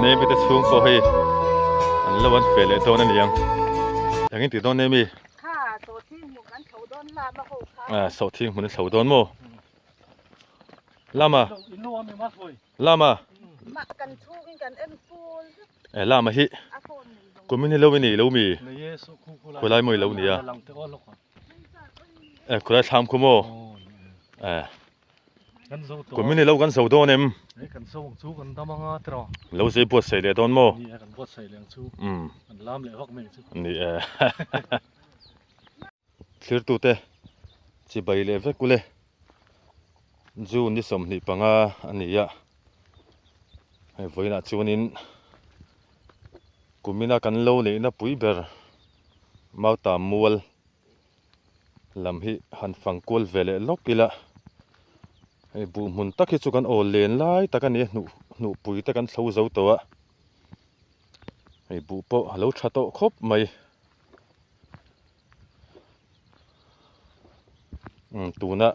นี่มีแต่ช่วงก็ให้อันละวันเฟลเลยตัวนั้นเองอย่างนี้ติดต้นนี่มีค่ะโซที่หมู่กันเขาโดนลามาโหค่ะโซทิ้งมันเสาต้นโมลามาลามามักกันชูกันเอ็นฟูลลามาฮิกูไม่ได้เล่าไม่นี่เล่ามีกูไล่มวยเล่านี่อ่ะกูไล่ทำกูโมกูไม่ได้เล่ากันเสาต้นเนี่ยกันส่งชูกันตามงาตรอเราจะปวดใส่เลยต้นโมนี่กันปวดใส่เลี้ยงชูกันล้ำเลยพักเมงชูนี่สิร์ตุเตจิบไปเลยเวกุเลยจูนี่สมนี่ปังอันนี้อ่ะให้ไว้นะจูนินกูมีนักกันเล่าเลยนะปุยเบอร์มาตามมัวลำฮิหันฟังกูลเวลล็อกกิละไอ้บุมุนตักให้จุกันโอเลนไล่ตะกันเนี่ยหนูปุยตะกันเสาเสาตัวไอ้บุปผาเราชัดโตครบไหมตัวน่ะ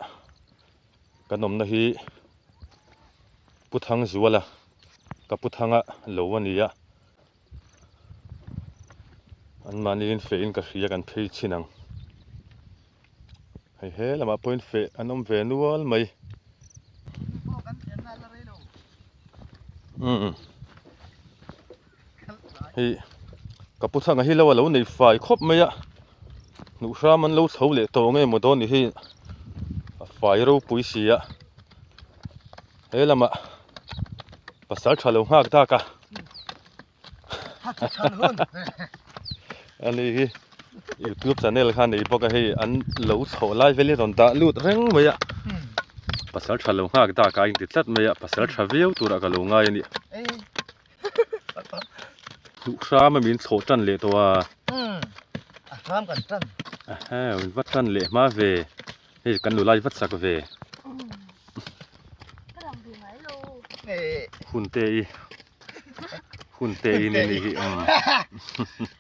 กันนมนะฮีพุทธังจัวละกับพุทธังอ่ะเหลววันนี้อ่ะอันมานี่เฟอินกับเสียกันเพย์ชินังเฮ้แล้วมาพอยน์เฟอันนมเวนัวลไหมเฮ้กับพุทธังอ่ะฮีแล้วว่าเราในฝ่ายครบไหมอ่ะหนูชามันเราเท่าเลยตัวไงหมดตอนนี้ฮีฝ่ายเราปุยเสียเฮ้แล้วมาภาษาชาลงหักตากะอันนี้ฮีYouTube channel คันนี้บอกให้อันเราโซไลฟ์เวลีตอนตาลูดเร่งไหมอ่ะภาษาชาลงหักตากะอินติดสัตไหมอ่ะภาษาชาเวียวตัวละก็ลงง่ายนี่ลูกชามันมีโซจันเลยตัวข้ามกันจันมันวัดจันเลยมาเวนี่กันดูไลฟ์วัดสักเวคุณเตยนี่นี่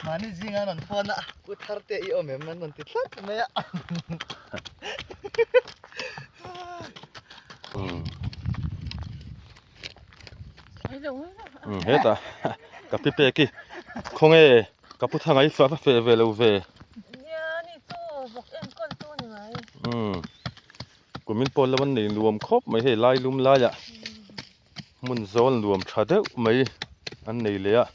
มานี่จริงอ่ะนั่นพอนะกูทาร์เตยโอเมมันนั่นติดสักไหมอ่ะเฮ้ยตากับพี่เป๊กกี้คงกับผู้ทางไอ้ฟ้าเฟเวลเวเนี่ยนี่ตู้บอกเอ็นก้นตู้นี่ไหมกูมินปนแล้ววันนี้รวมครบไม่ให้ไล่ลุ่มไล่อ่ะมันโซนรวมชาเดอไม่อันนี้เลยอ่ะ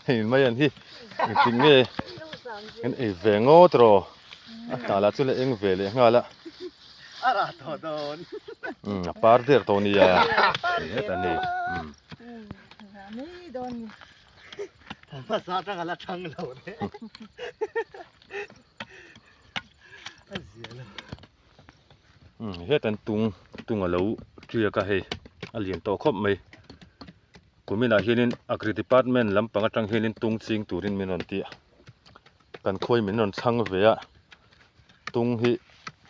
เห็นไหมอันที่จริงเนี่ยงั้นไอ้เวงโง่ตรอตาละจุดเองเวเลยงั้นละอะไรตัวโดนปาร์ตี้ตัวนี้อ่ะเนี่ยตอนนี้นี่โดนภาษาจังอะไรจังเราเนี่ยเสียแล้วเฮ็ดอันตุงอะเราเจียกะเฮอเลียนโตครบไหมกูมีน่าเห็นอักริดีพาร์ตเมนต์ลำปังจังเห็นตุงซิงตูรินมินนตีกันคุยมินนช่างเวียตุงฮิ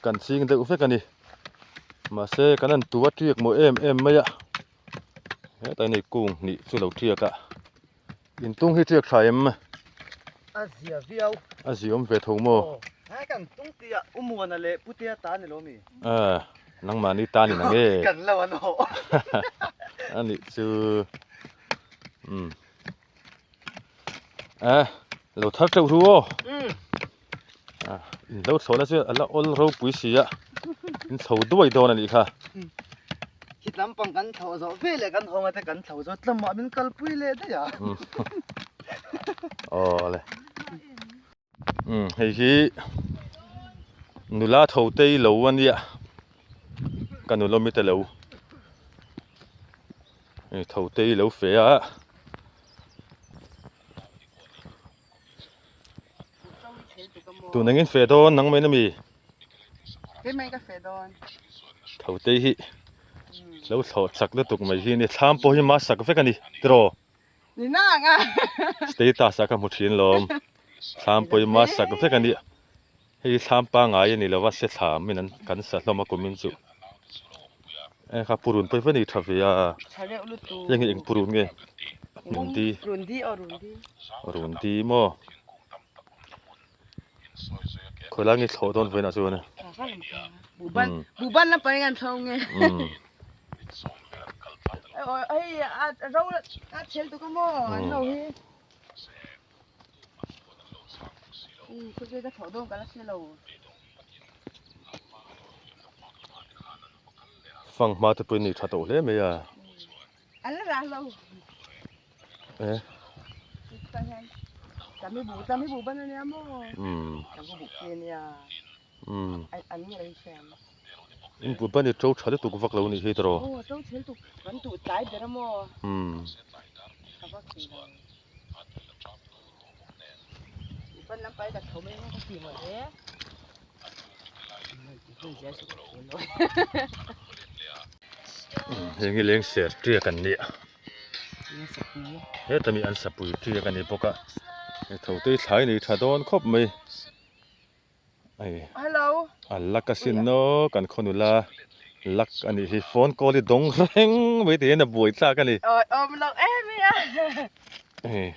กันซิงเด็กอุเฟกันนี่มาเซกันนั่นตัวเทียกโมเอ็มไหมอ่ะเฮ้ยแต่นี่กุ้งนี่สุดเราเทียกอะอินตุงฮิเทียกใช่ไหมอาเซียวิวอาเซียมเวทโมให้กันตุงเตียมัวนั่นแหละพุทธิตานี่โลมีนังมานี่ตานี่นังกันแล้ววันโหอันนี้ชื่อเราทัดเจ้ารู้เราสอนแล้วเชื่อแล้วallเราปุยเสียอินเสาด้วยโดนนี่ค่ะคิดลำปังกันเท่าโซ่เวลกันหัวมาแต่กันเท่าโซ่ลำมาเป็นกัลปุยเลยได้ยังเลยเฮ้ยนุลาเท่าเตยเหลววันนี้กันนุลมีแต่เหลวเท่าเตยเหลวเฟีย tu nangin fe don nang mai na mi Cái mấy cái phê đòn. thau te hi lo tho chak le tuk mai hi ni tham po hi ma sak fe kani tro Nì nàng à. status ka mu thin lom tham po hi ma sak fe kani hi tham pa nga ye ni lo wa se tham min an kan sa hloma kumin chu e kha purun pe fe ni thavia Thà liệu lụt tù. yang eng purun nge rundi Rundi mo kholangi tho don ve na chu ne Thà khá làm khá. Bù ban nó phải ngàn thâu nghe. Ôi, rau á chêl tù cái mò. Anh hầu hi. Cứ cái thổ đông cái là xe lầu. phang ma te pun ni tha to le me ya Anh là ra lâu. e Tạm mới bù ban này mò. Tạm có bù kia nè. Anh nghe đây xem. in bu ban ni trâu chha de tu vak lo ni hi tro Ô, trâu chêl tù. Vẫn tụ tái để mò. Khá bác kỳ rồi. Bên năm bay đặt thổ mấy nó có gì mà thế? yang leng se tri kan ni he tami an sapui tri kan ni poka e thau te thlai ni tha don khop mai ai Hello. alaka sin no kan khonula lak ani hi phone call i dong reng mai te na boi tla kan ni Mình lọc em à. e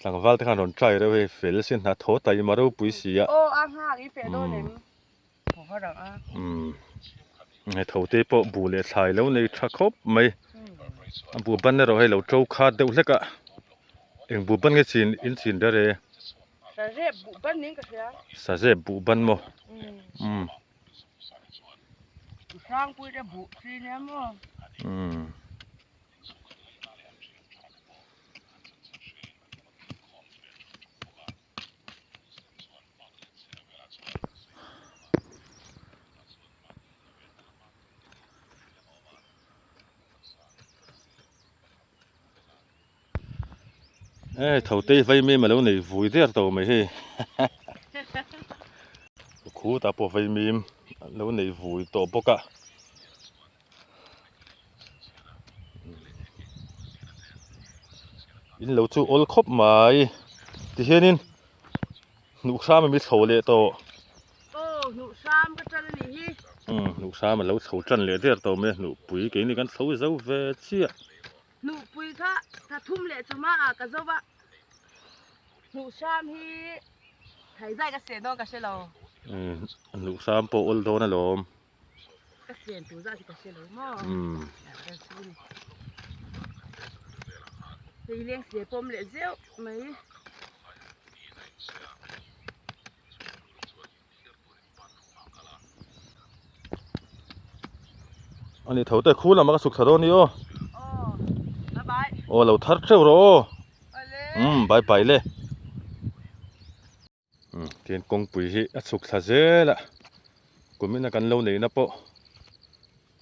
tlang wal te kan ron trai re we fel sin na tho tai maru pui si ya Ô, ăn ha cái phê đôi này. Khó đọc à. e thau te po bu le thlai lo nei tha khop mai bu ban na ro he lo trâu kha deuh hleka eng bu ban nge chin in chin da re Sa rệp bụ bắt nín cả thế. sa je bu ban mo Sang quy ra bụ xí nè mò. e thau te vai me ma lo nei vui der to mai he khu ta po vai mim lo nei vui to boka in lo chu ol khop mai ti hianin nu kha ma mi thole to Ô, nụ sam cái chân này hi. nu kha ma lo thau tran le der to me nu pui ke ni kan thau zo ve chia Nụ bùi khá. Thà thum lệ cho má à cả dâu bạ. Nụ sam hi. Thấy dạy cái xe đó cả xe lầu. nu sam po ol do na lom Cái xe tù ra thì cả xe lầu mò. Thì liên xe bom lệ rượu mấy. ani thau te khu la ma ka suk tharo ni o Ô, bye bye. o lo thar treu ro Olé. bye bye le tin kong pui hi a chuk tha zela kumina kan lo nei na po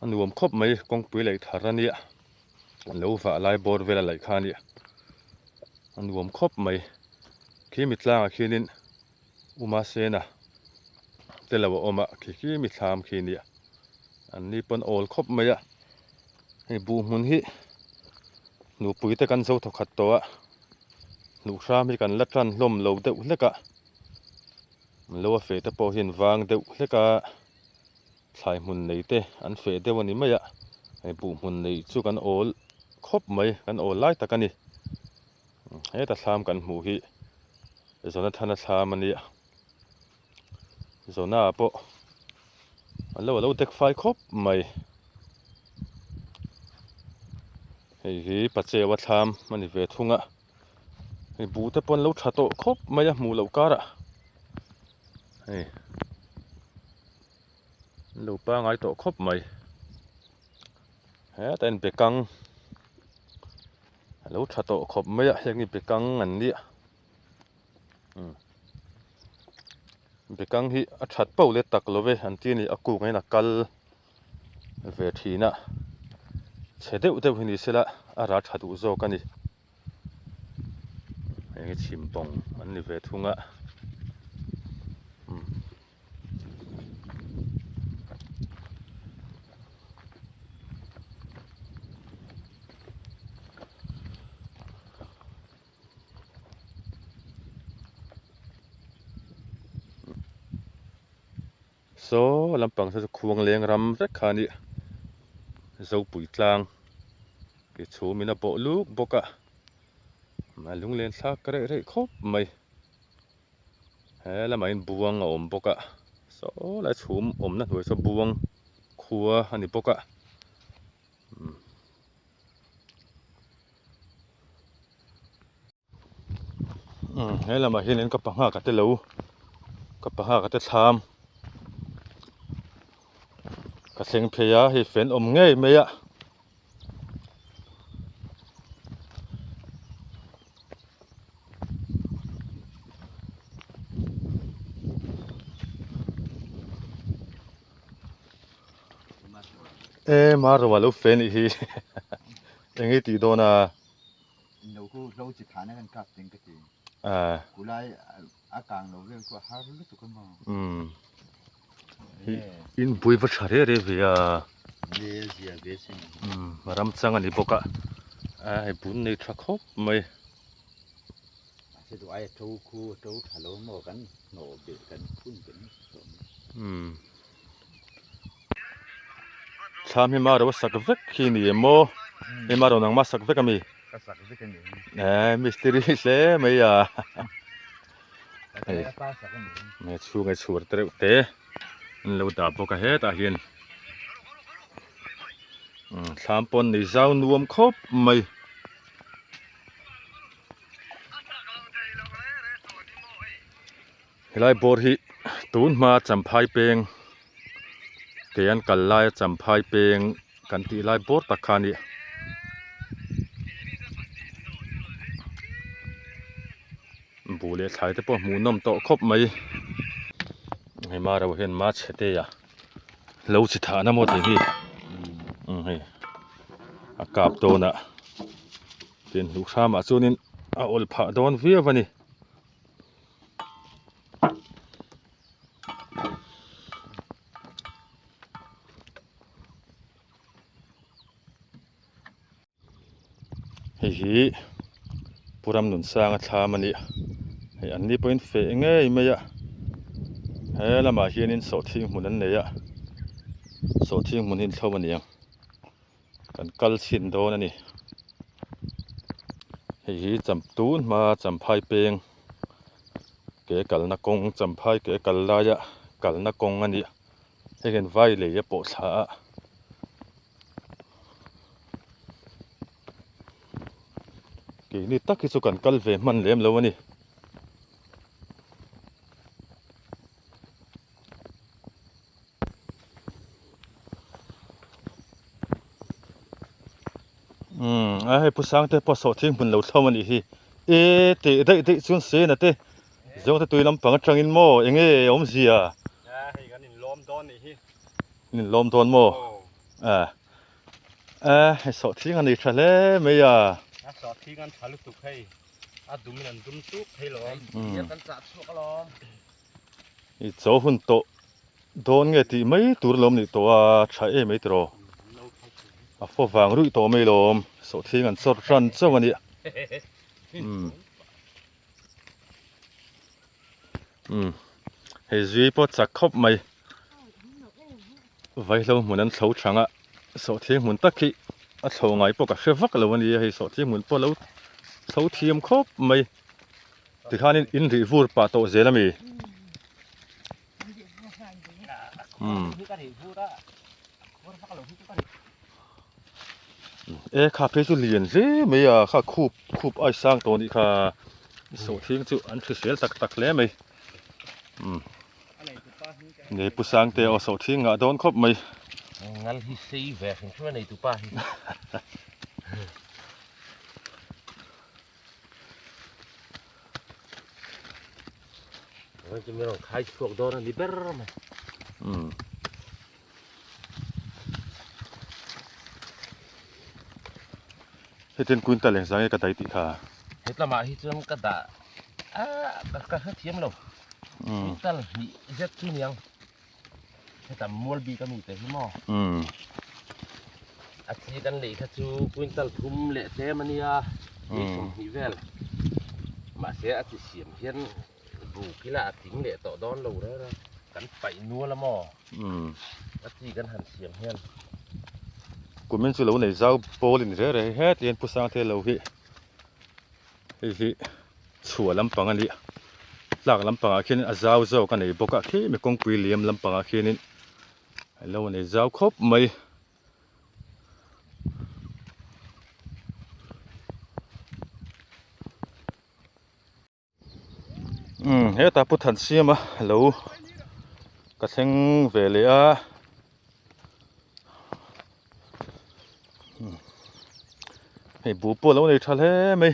anuam khop mai kong pui lei thar ania an lo va lai bor vela lai kha ni anuam khop mai khi mi tlang a khinin uma sena telawa oma khi mi thlam khi ni an ni pon ol khop mai a hei bu mun hi nu pui te kan zo tho khat to a nu hram hi kan la tran hlom lo deuh hleka lo fe te po hin wang deuh hleka thlai mun nei te an fe deuh ani mai a hei bu mun nei chu kan ol khop mai kan ol lai takani he ta thlam kan hmu hi zona thana thlam ani zona po lo dek fai khop mai hei hi pachewa thlam mani ve thunga hei bu te pon lo thato khop mai a hmu lo kara hei lo pa ngai to khop mai he ten bekang lo thato khop mai a hengi bekang an ni bekang hi a that pau le tak lo ve an ti ni aku ngai na kal ve thina chedeu deuh hi ni sela a ra thadu zo kani hei chimpong an ni ve thunga so lampang sa khuang leng ram vek khani zo pui tlang ke chu mina bo luk boka ma lung len thak kare re khop mai he la main buang a om boka so la chhum om na hnuai so buang khua ani boka he la ma hian ka panga ka te lo ka panga ka te tham ka thleng pheya hi fen om ngei meya marwa lo fen hi engi ti dona no ku lo chi thana kan kap ting ka ti à kulai akang no ven ko har lu tu ka ma in bui va thare re via le zia be sin ram chang ani boka ai bun nei thra khop mai se du ai to ku to thalo mo kan no be kan kun kan so cham hi ma ro sak vek khi ni mo hi ma ro nang ma sak vek ami ka sak be kan ni mystery hle mai ya ka pa sak kan me chu ngai chur tre te lo da boka he ta hian thlam pon nei zau nuam khop mai helai bor hi tun ma champhai peng te an kal lai champhai peng kan ti lai bor takhani bule thlai te po mu nom to khop mai he ma ro hian ma chete ya lo chi tha na mo te hi hei a kap to na tin lu kham a chunin a ol pha don vi avani hi puram nun sang a thlam ani hei an ni point fe ngei meya he lama hianin so thing mun an neya so thing mun hin thlo ani kan kal chin don ani hi champtun ma champhai peng ke kalna kong champhai ke kallaya kalna kong ani hegen vai le ya po tha ke ni takhi chu kan kal ve man lem lo ani a hei pusang te po so thing mun lo thlo ani hi te dei chun se na te zong te tui lampang atangin mo enge om zia hei kan in lom don ni hi in lom don mo hei so thing ani thale me ya a so thi kan thalu tu hei a dum nan dum tu hei lo ya kan cha chu ka lom i cho hun to don nge ti mai tur lom ni to a tha e mai tro a fo wang rui to mai lom so thing an sor ran chong ani hei zui po chak khop mai vai lo mun an thlo thanga so thing mun takhi a thlo ngai po ka hrevak lo ani hei so thing mun po lo thlo thiam khop mai ti khanin in ri vur pa to zelami kha phe chu lian ze me ya kha khup ai sang to ni kha so thing chu an thu sel tak tak le mai nei pu sang te o so thing a don khop mai ngal hi sei ve hin chwa nei tu pa hi oi chi mi ro khai chuak don ni ber ma heten kunta leng sang ka dai ti kha hetlama hi chum ka da ka thiam lo tal hi zet chu niang hetam mol bi ka mi te hi mo a chi kan le kha chu quintal thum le te mania hi vel ma se a chi siam hian bu kila ting le to don lo ra กันไปนัวละหมอ แล้วตีกันหันเสียงเฮียน กูมันสิเหลาในเจ้าโปลินเด้อเฮ็ดเรียนผู้สร้างเทเหลาฮิฮิชัวลำปังอันนี้ลากลำปังอาคินอาเจ้ากันในบกะคิมีกงกุยเหลี่ยมลำปังอาคินเหลาในเจ้าครบไหมเฮ้ตาพุทธันเสียมาเหลากระเซงเวเลียให้บูปเหลาในทะเลไหม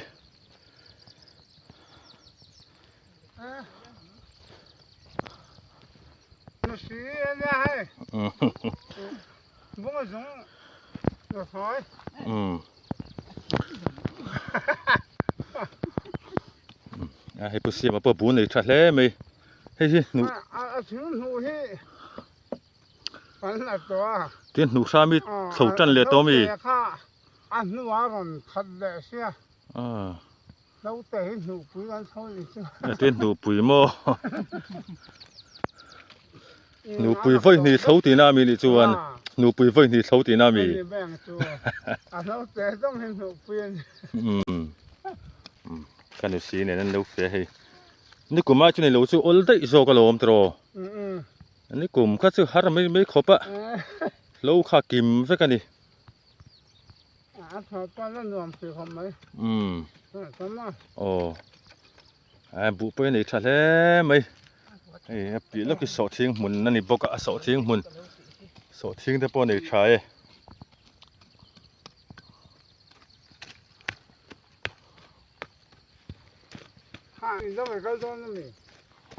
ให้ผู้เสียมาเปิดบูในทะเลไหมให้ที่หนูที่หนูสามีสูจันเลยตัวมีอันนู้ว่ากันขัดแดดเสียเราแต่หนูปุ๋ยกันเท่านี้สิที่หนูปุ๋ยโมหนูปุ๋ยไฟนี่เท่าที่น้ามีนี่จวนหนูปุ๋ยไฟนี่เท่าที่น้ามีแบ่งตัวเราแต่ต้องเห็นหนูปุ๋ยกันดูสิเนี่ยนั่นเราเสียให้นี่กูมาจุดนี้เราจะอลได้โจกลมตรออันนี้กูก็จะหาไม่ครบอะเราขากิมสักกันดิถอดไปแล้วนวมสิครับไหมทำไมโอ้บุไปในทะเลไหมปีแล้วก็สอดทิ้งหมุนนั่นนี่บอกว่าสอดทิ้งหมุนสอดทิ้งแต่ปนในชาย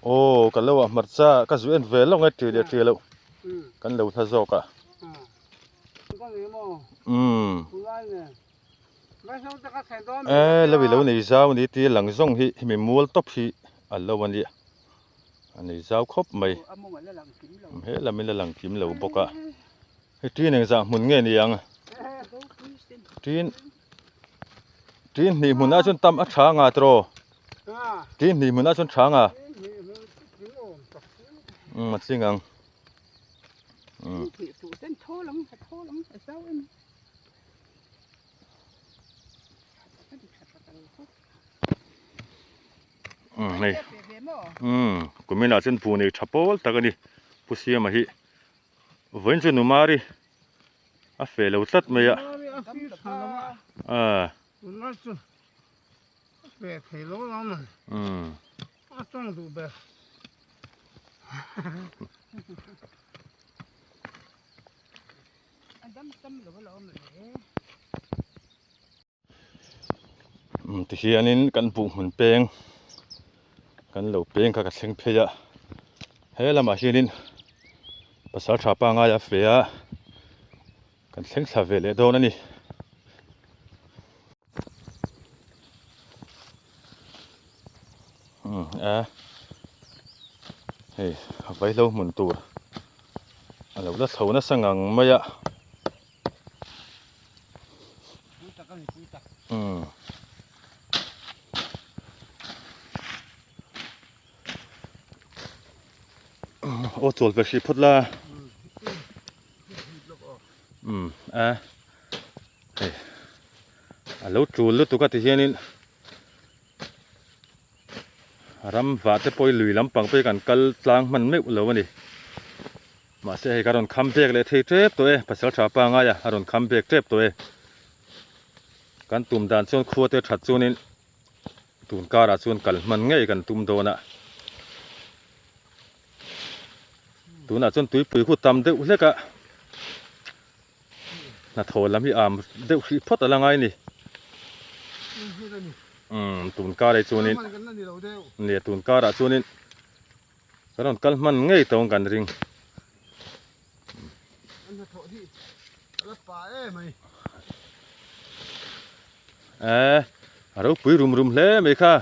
โอ้กันแล้วมัดซาก็ส่วนเวลแล้วไงเดี๋ยวแล้วกันแล้วท่าโจกะแล้ววิลล์ในเจ้านี่ที่หลังส่งที่มีมัวตบที่อันแล้ววันนี้อันนี้เจ้าครบไหมเฮ้ยแล้วมีหลังกิมแล้วบอกว่าให้ที่หนึ่งจ้ะมุนเงี้ยนี่ยังที่นี่มุนอาจนตำอัดช้างอ่ะตรอที่นี่มุนอาจนช้างอ่ะมันสิงังนี่กูไม่น่าจะพูดในชับโป้แต่กันนี่ผู้เสียมาฮิวันจันทร์นุ่มารีอาเฟลอุตัดไหมอ่ะเบ็ดเฮโลแล้วมั้งต้องดูเบ็ดที่อันนี้กันปลูกเหมือนเป้งกันเหลาเป้งกับเสียงเพยะเฮ้ยละมาที่นี่ภาษาชาวปางายาเฟียกันเสียงสาวเวเลโดนั่นนี่เฮ้ยไว้เราหมุนตัวเราละเท่านั้นสังงังไม่ยะโอ้ตัวเวชีพุทธละเฮ้ยเราจูลตัวกันที่นี่รำวัดจะปล่อยลุยลำปังไปกันกัลลางมันไม่อุลวันนี้มาเสียให้การอนคัมเบกเลยเทปตัวภาษาชาวปางายะการอนคัมเบกเทปตัวกันตุ่มด่านส่วนครัวเตชัดส่วนนี้ตุ่มการส่วนกันมันง่ายกันตุ่มโดนะตุ่มน่ะส่วนตุ้ยปุ๋ยขุดตำเด็กเล็กอะน่ะโถลำพี่อามเด็กพอดอะไรไงนี่ตุนการไอ้ส่วนนี้เนี่ยตุนการส่วนนี้ก็ต้องกันมันง่ายตรงกันริงเราปุ๋ยรุมๆเลยไหมค่ะ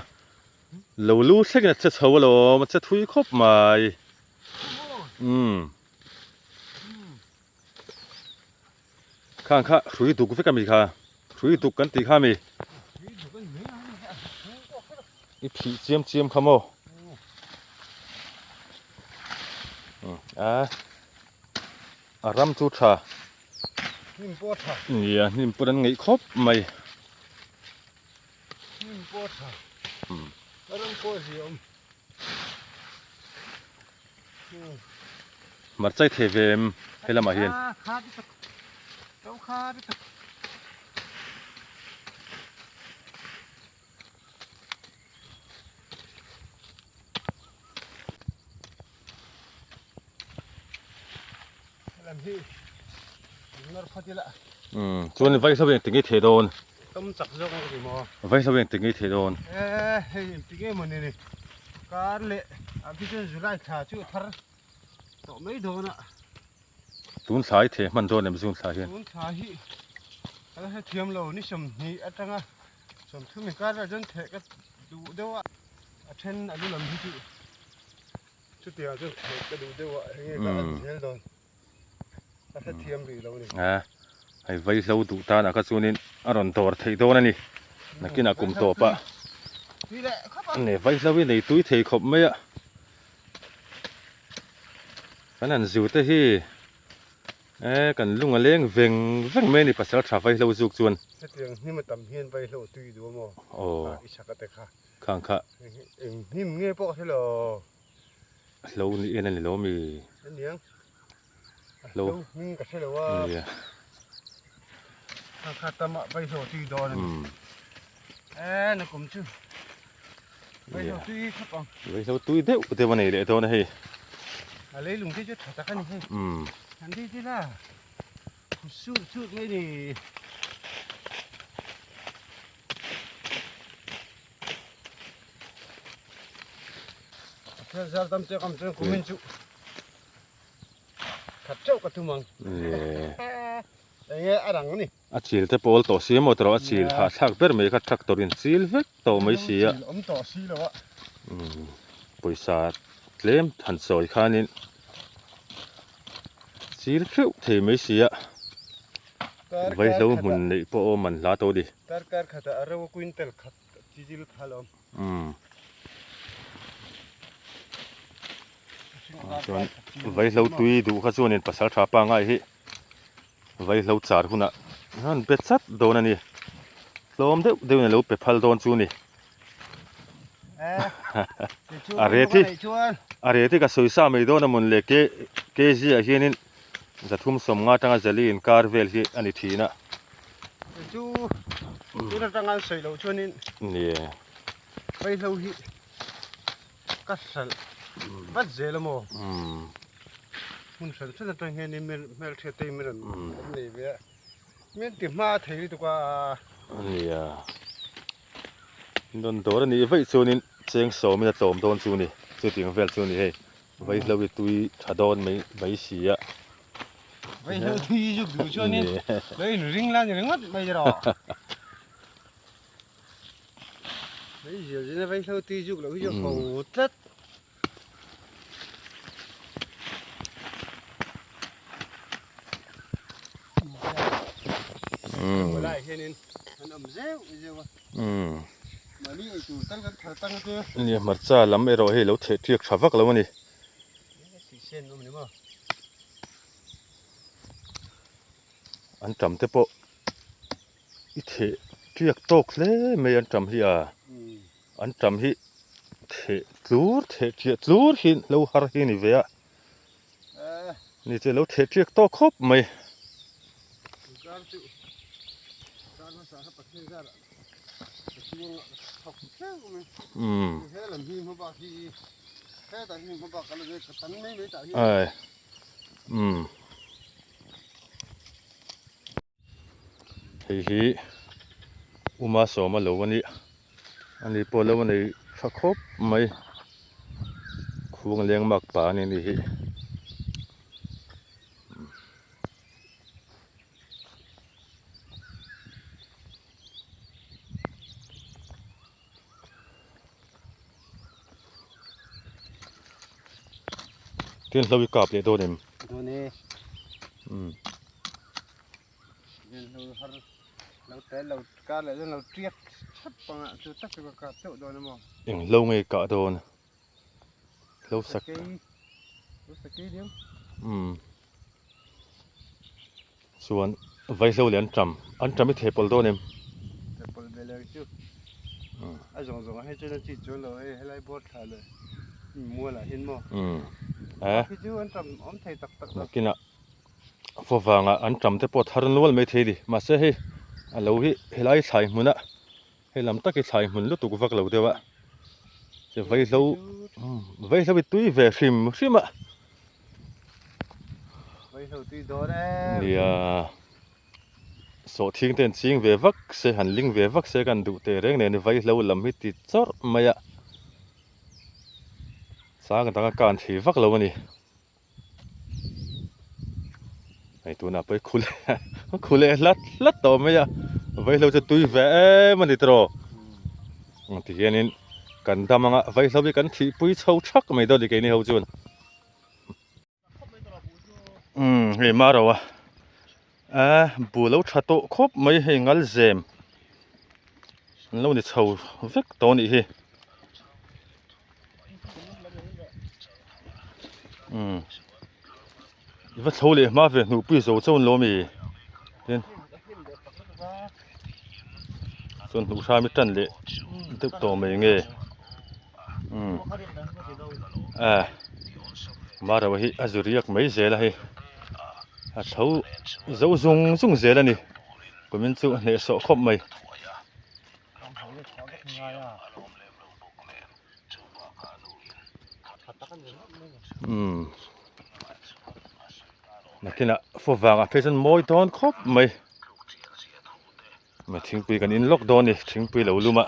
เรารู้สึกว่าจะเท่าไหร่มันจะทุยครบไหมข้างข้าทุยตุกฟิกมีค่ะทุยตุกกันตีข้ามีอีผีเจียมขโม aram chu tha นิ่มปวดค่ะ nia nim puran ngai khop mai นิ่มปวดค่ะอารมณ์ปวดสิอม marchai thevem helama hian ขาดสักเจ้าขาดสักลำที่นรพอดีละ chuan vai sa veng tingi the don ต้มจักรยกกันกี่โม vai sa veng tingi the don เฮ้ยปีเกมันนี่การเละอภิเษกจุฬาชาชูทาร์ต่อไม่โดนอ่ะ tun sai the man don em zun sai hian คุณชาฮีอะไรให้เทียมเรานี่สมนี่อัตราสมทุกมีการจนเทก็ดูเดี๋ยวว่าเช่นอันนี้ลำที่ชุดเดียวจนเทก็ดูเดี๋ยวว่าอย่างเงี้ยก็เทียมโดนให้เทียมดีเราเนี่ย ai vai lo du ta na ka chunin aron tor thei don ani nakina kum to pa นี่แหละครับ ne vai lo nei tui thei khop mai a kanan zu te hi kan lunga leng veng me ni pasal tha vai lo zuk chuan เทียมนี่มันต่ำเฮียนไปเราตุยดูมั้ง o อิสระแต่ค่ะ khang kha เองนี่มึงเงี้ยปอกใช่หรอ lo ni en ani lo mi นั่นเองเรามึงก็ใช่หรอว่า ni ข้าตามะไปโซตุยดอนนักกลุ่มชื่อไปโซตุยครับปัง vai lo tui deu te wa nei le to na hi อะไรลุงที่จะถัดตะกันนี่ อันนี้ที่ล่ะสู้ไม่ดีเธอจะทำเจ้าคำเจ้าคุมินจุขัดเจ้ากับทุมัง ni อย่างเงี้ยอะไรงี้ achil te pol to si mo tro achil ha thak ber me ka tractorin sil vek to mai si a อมต่อซีแล้วอะ poisa tlem than soi khanin sil kheu thei mai si a vai lo mun nei po man la to di การขัดอะไรวะกุอินเตลขัดจิลขลอม chuan vai lo tui du kha chuanin pasal tha pa ngai hi vai lo char huna han pe chat don ani hlom deuh ne lo pe phal don chu ni อะเรที่ก็สวยสามีโดนมันเล็กเกจีอะเฮียนินจะทุ่มสมงาตั้งแต่ลีนคาร์เวลที่อันนี้ทีน่ะ จูนั่งตั้งงานสวยเราชวนนี่ นี่ ไปเราฮิกัสซัลบัดเจลโมมันฉันฉันตั้งเฮนี่เมลเทเตมิรันนี่เว้ยมีติมาเทลีตัวก็ นี่อ่ะโดนตัวนี้ไว้ชวนินเชียงโสมีแต่โจมโดนชูนี่ชูติงเวลชูนี่เฮ้ไว้เราไปตุยถ้าโดนไม่เสีย ไปเราที่ยุคดูชวนนี่ไปริงล้านริงวัดไปจะรอไปเดี๋ยวจะไปเราที่ยุคเรายุคเขาตัดไม่ได้แค่นี้มันอมเซลเจ้ามานี่ไอ้จูตั้งกันตั้งกัน นี่มาจ้าลำเอโรเฮ้เราเทียกชาวักแล้วนี่ เส้นมันนี่มั้ง อันจำเตปะอีเทียกตกเลยไม่อันจำที่อันจำที่เทียจูดหินเราหาหินนี่เวียนี่จะเราเทียกตกครบไหม การจุการภาษาประเทศกันช่วงเขาแค่ก็มันแค่ลำพีมาบอกที่แค่แต่ที่มาบอกกันเลยก็ตันไม่แต่ที่ฮีอุมาสมาโลวันนี้อันนี้พอแล้ววันนี้สักครบไหมควงเลี้ยงมักป่านี่นี่ฮีเที่ยนเราวิกาบเลยโดนเอ็ม ตัวนี้ เราแต่เราการอะไรเราเรียกชัดปังอ่ะจุดตัดจุดกระเจ้าโดนมั้ง เอ็งเราไงกะโดนเราสัก สกีเดียว ส่วนไว้เซาเหรียญจำอันจำไม่เทปลโดนิม แต่ปลไปเลยจุอ่ะสองให้เจ้าหน้าที่ช่วยเราให้ไล่บอสขาเลยมัวล่ะเห็นมั้ยพี่จูอันจำอมไทยตัก กินอ่ะฟอฟังอ่ะอันจำแต่ปอดทารุณล้วนไม่เทดิมาเสียให้เราให้ไล่ใส่มุนอ่ะให้ลำตักให้ใส่มุนลุตุกฟักเราเดียวอ่ะจะไว้เซาไปตุ้ยเวริมอ่ะ ไว้เฮาตีดอได้ เนี่ยโสทิ้งเต็นซิงเววักเสหันลิงเววักเสกันดูเตเรงเนี่ยไว้เราลำให้ติดจอดมาอ่ะสากันตั้งการที่วักเราวันนี้ไอ้ตัวน่ะไปคุเล่ลัดต่อมาอ่ะไว้เราจะตุ้ยเวมันดิตรอที่เห็นนี่กันทำงะไว้เราไปกันที่ปุ้ยเช่าชักไม่ได้ดีกันนี่เขาจวนเฮ้ยมาแล้ววะบูเราชัดโตครบไม่ให้งัลเซมเราเนี่ยเช่าเวกตัวนี้เฮ้ว่าเช่าเลยมาเวหนูปีโซ่เช่าล้มอีเห็นส่วนหนูชาไม่ตันเลยตึกโตไม่เงี้ยมาแล้ววะเฮ้อาจุริยักไม่เสียละเฮ้เช่าเจ้าซุงเสียละนี่ก็มันซุเนี่ยโซ่ครบไม่นักที่น่ะฟอฟังเพชรมอยตอนครบไม่ทิ้งปีกันอินล็อกดาวน์นี่ทิ้งปีแล้วรู้มะ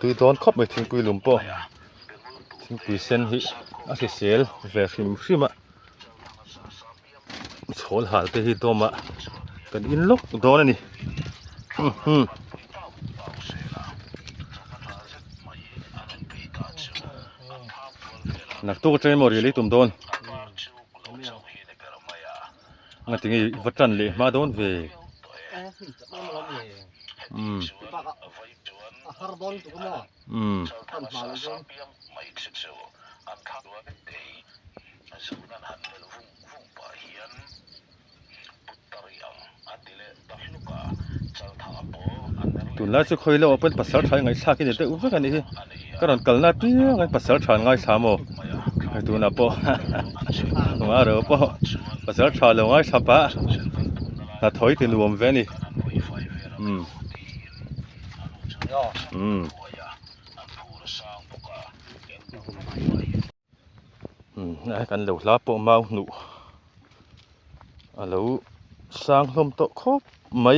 ตุยตอนครบไม่ทิ้งปีลุมปอทิ้งปีเส้นหิอาเสียลเวริมชิมะโฉลหาเตหิตัวมะกันอินล็อกดาวน์นี่นักตู้ก็ใจหมดเลยตุ่มโดนงั้นถึงอีวัดจันเลยมาโดนเวตุนแล้วจะคุยแล้วเป็นภาษาไทยไงชากินเด็กอุ้งกันนี่ก็นอนกันนัดเนี่ยไงภาษาไทยไงสามโมไอ้ตัวน่ะปอมาเรอปอภาษาไทยเราไงชาปะน่าถอยตินรวมเวนี่กันเหลวลาปอมาหนูเหลวสร้างลมโตครบไหม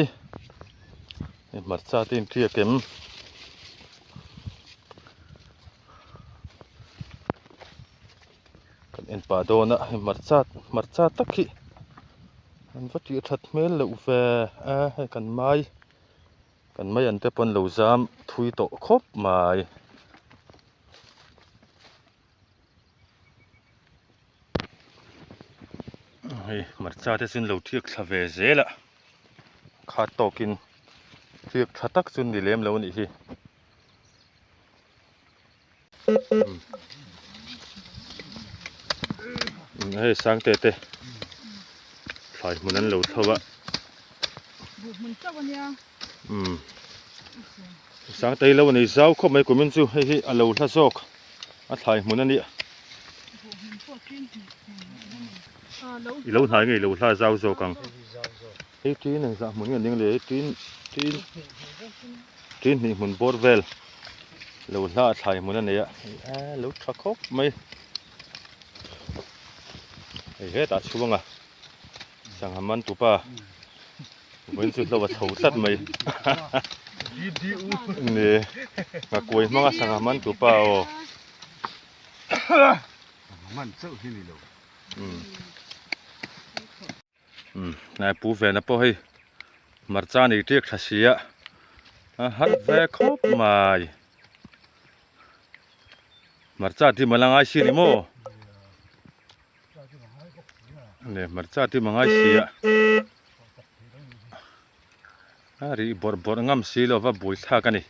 มัดซาตินเทียเข็มกันเอ็นป่าโดนะมัดซาตะกี้อันวัดยืดทัดเมลเหลวเวให้กันไม้อันเตปนเหลวจามทุยโตครบไหมมัดซาที่สินเหลวเทียกสเวเซละขาดโตกินเทียกชัตักสุนดิเลมแล้วนี่สิสร้างเตะใส่มันนั้นเหลวเท่ามันเจ้าวันนี้สร้างเตะแล้ววันนี้เจ้าครบไม่กุมินซูให้เหลวท่าซอกใส่มันนั้นนี่เหลวถ่ายไงเหลวท่าเจ้าโซกังจีนหนึ่งสักมันยังเลยจีนนี่มันบอร์เวลเหลวท่าถ่ายมันนั่นเนี่ยเหลวชักครบไม่ตัดช่วงสังหามันตัวป้าเหมือนสุดเราว่าถูสัตว์ไหมนี่งากวยมั่งสังหามันตัวป้ามันเจ้าที่นี่แล้วนายปูเวนะพ่อให้มาจานี่เรียกทัศเสียฮัดเวครบมามาจาที่มาลังไอชิริโม ne marcha ti mangai sia ari bor ngam si lo va boi tha ka ni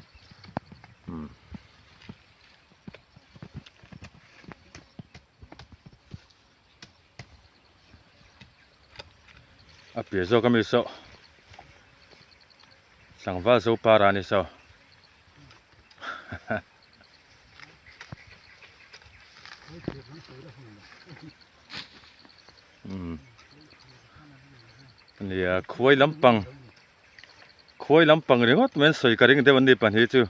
a pia zo ka mi so sangwa zo para ni soนี่คุยลำปังเรื่องมันสวยกระดิ่งเดี๋ยววันนี้ปัญหาจู่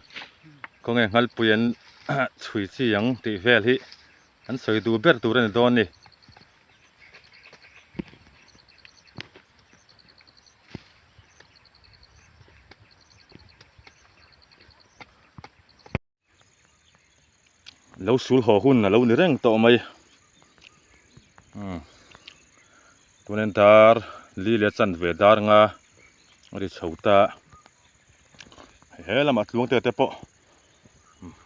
คงเองหัลปุยนช่วยสิยังตีเวลฮีอันสวยดูเบิดตัวนี้ตอนนี้เราสูลหัวหุ่นนะเรานี่เร่งต่อไหมตัวนั้นตาลีเลชันเวดาร์งาอะไรชาวตาเฮ้ยละมัดลงเตะปะ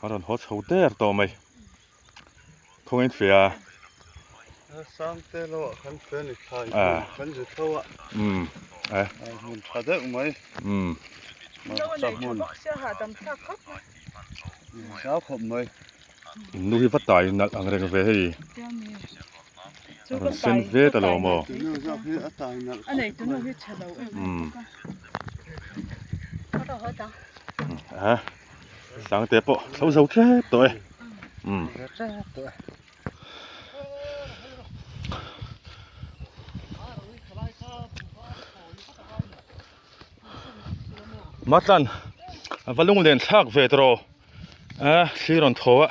อะไรหัวชาวเตะต่อไหมคงเองเฟีย3 เตโลคันเฟนิคายคันจะเท่ามันทัดได้ไหมมาจับมันเสียหาดำทักครับ เช้าขบไหม นู่นที่ฟัดตายนักอังเรงเวฮีเส้นเวตลอดมั้งอันไหนตัวนู้นที่เฉลาสังเตปะเสาแค่ตัวมาตันวันลุงเล่นชักเวทโรชีรอนทัว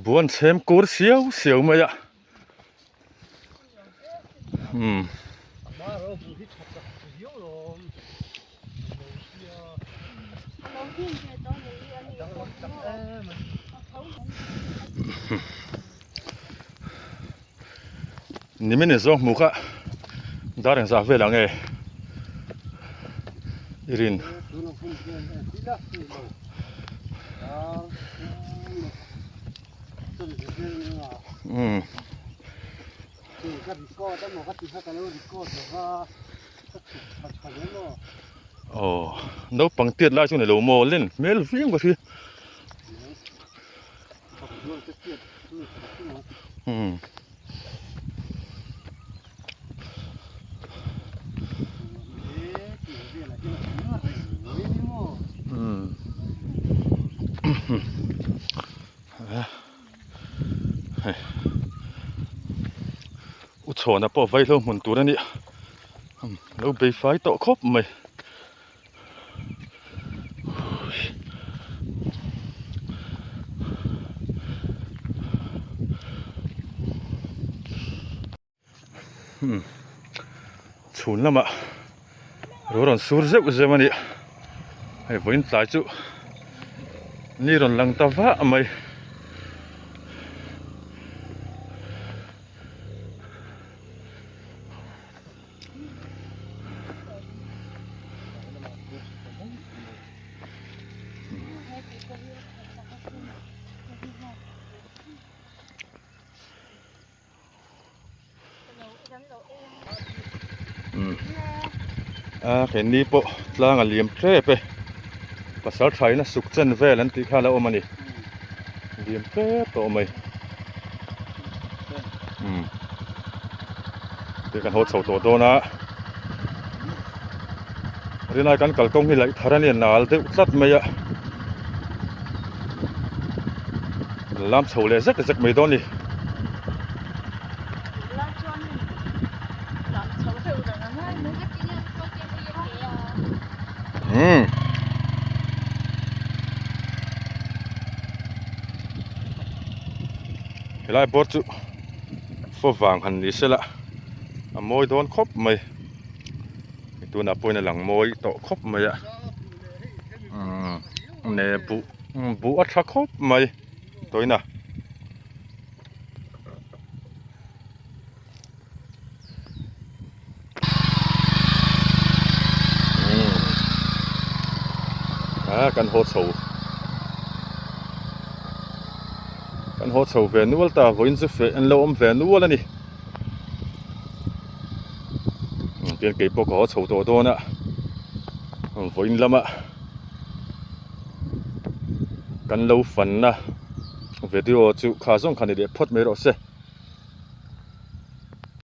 บวนเชมกูร์เสียวมาอ่ะนี่ไม่เนี่ยส่งมุขะดาร์งจากเวลังเออิรินโอ้นกปังเตี้ยล่าช่วงนี้เราโมเล่นเมลฟิงกว่าทีอุชนะพอไฟเราหมุนตัวนี่เราไปไฟต่อครบไหมชุนละมะรู้รอนสูรเจ็บเจ็บมันนี่ไอ้วันตายจู่นี่รอนลังตาฟ้าไหมเห็นนี่ปะลางเหลี่ยมเทไปภาษาไทยนะสุกเจนเวลันติข้าแล้วมันนี่เหลี่ยมเทต่อไหมเด็กกันโหดเสาตัวโตนะเรื่องการกลกงที่ไหลทารันเนี่ยนาลเด็กสัตว์ไม่อะลำเสาเลยสักไม่โดนนี่เวลาบอสจูฟอวางหันนี่เสละมวยโดนครบไหมตัวน่ะป่วยในหลังมวยต่อครบไหมอ่ะเนี่ยบุอัดครบไหมตัวน่ะกันโหดสูกันโหดสูเวนัวตาวินส์เฟนลมเวนัวแล้วนี่ ken ke po ko chho to to na voin lama kan lo fan na video chu kha song khani de phot me ro se